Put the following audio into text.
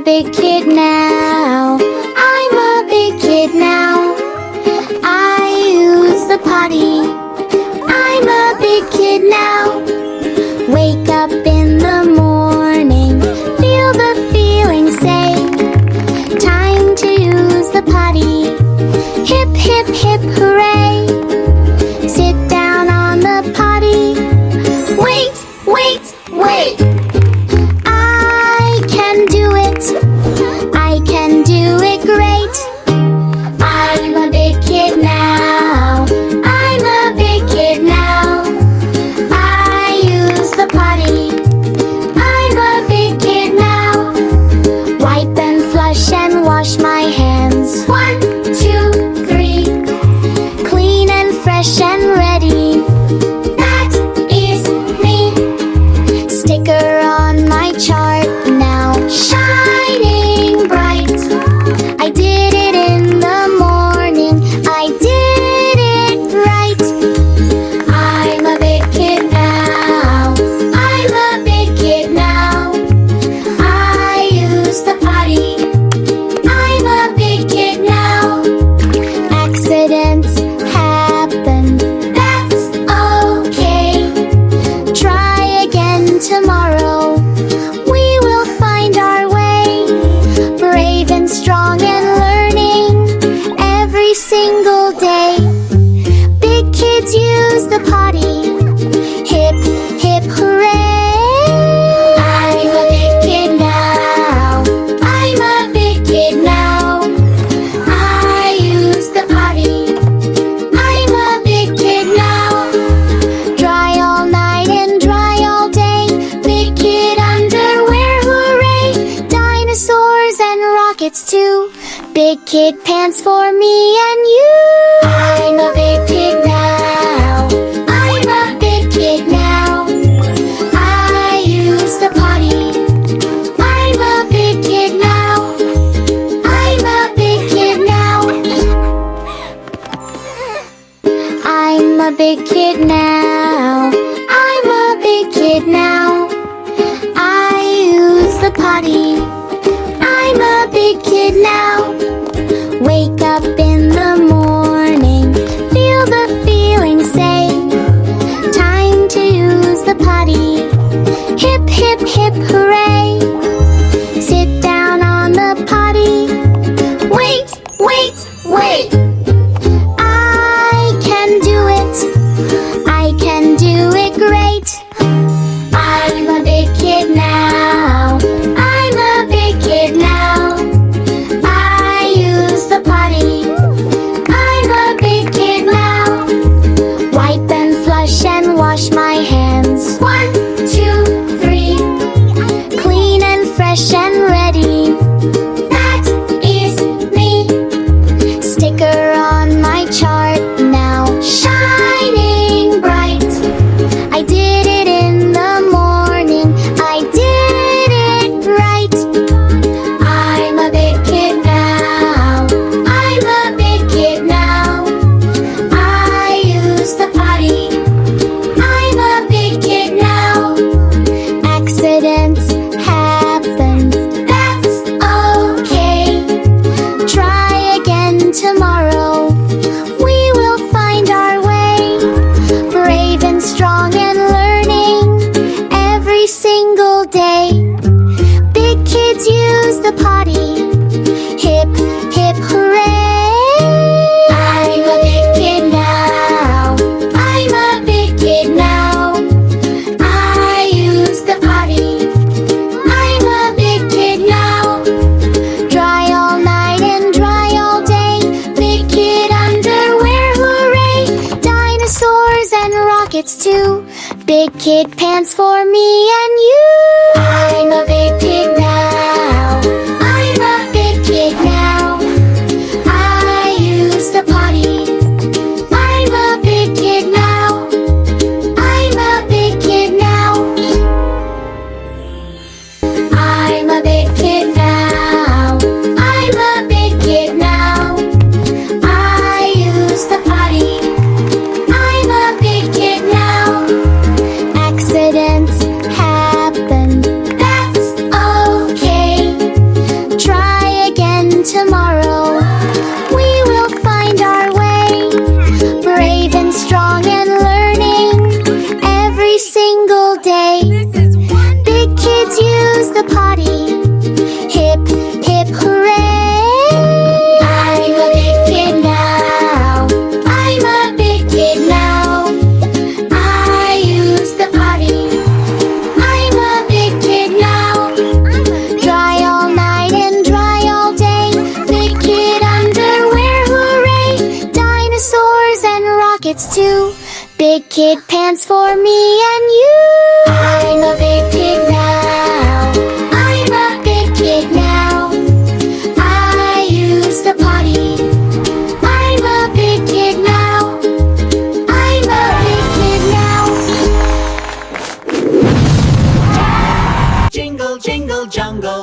big kid now. I'm a big kid now. I use the potty. I'm a big kid now. Wake up in the morning, feel the feeling, say, time to use the potty. Hip, hip, hip, hooray. Sit down on the potty. Wait, wait, wait. I can do it. I can do it great. I'm a big kid now. I'm a big kid now. I use the potty. I'm a big kid now. Wipe and flush and wash my hands. 1, 2, 3. Clean and fresh and ready. That is me. Sticker on my chart now, shining bright. I did it in the morning. I did it right. I'm a big kid now. I'm a big kid now. I use the potty. I'm a big kid now. Accidents happen. That's okay. Try again tomorrow. We will find our way. Brave and strong and learning every single day. Big kids use the potty. Hip, hip, hooray. I'm a big kid now. I'm a big kid now. I use the potty. I'm a big kid now. Dry all night and dry all day. Big kid underwear, hooray. Dinosaurs and rockets too. Big kid pants for me and you. I'm a big kid now. I'm a big kid now. I use the potty. I'm a big kid now. I'm a big kid now. I'm a big kid now. I'm a big kid now. I use the potty. I'm a big kid now. Wake up in the morning, feel the feeling, say, time to use the potty. Hip, hip, hip, hooray. Sit down on the potty. Wait, wait, wait. I can do it. I can do it great. I'm a big kid now. I'm a big kid now. I use the potty. I'm a big kid now. Wipe and flush and wash my hands. 1, 2, 3. Clean and fresh and ready. That is me. Sticker on my chart now, shining bright. I did it in the morning. I did it right. I'm a big kid now. I'm a big kid now. I use the potty. I'm a big kid now. Accidents happen. That's okay. Try again tomorrow. We will find our way. Brave and strong and learning every single day. Big kids use the potty. Hip, hip, hooray. I'm a big kid now. I'm a big kid now. I use the potty. I'm a big kid now. Dry all night and dry all day. Big kid underwear, hooray. Dinosaurs and rockets too. Big kid pants for me and you. I'm a big kid now. I'm a big kid now. I use the potty. I'm a big kid now. I'm a big kid now. I'm a big kid now. I'm a big kid now. I use the potty. I'm a big kid now. Accidents happen. That's dance for me and you. I'm a big kid now. I'm a big kid now. I use the potty. I'm a big kid now. I'm a big kid now. Jingle, jingle, jungle.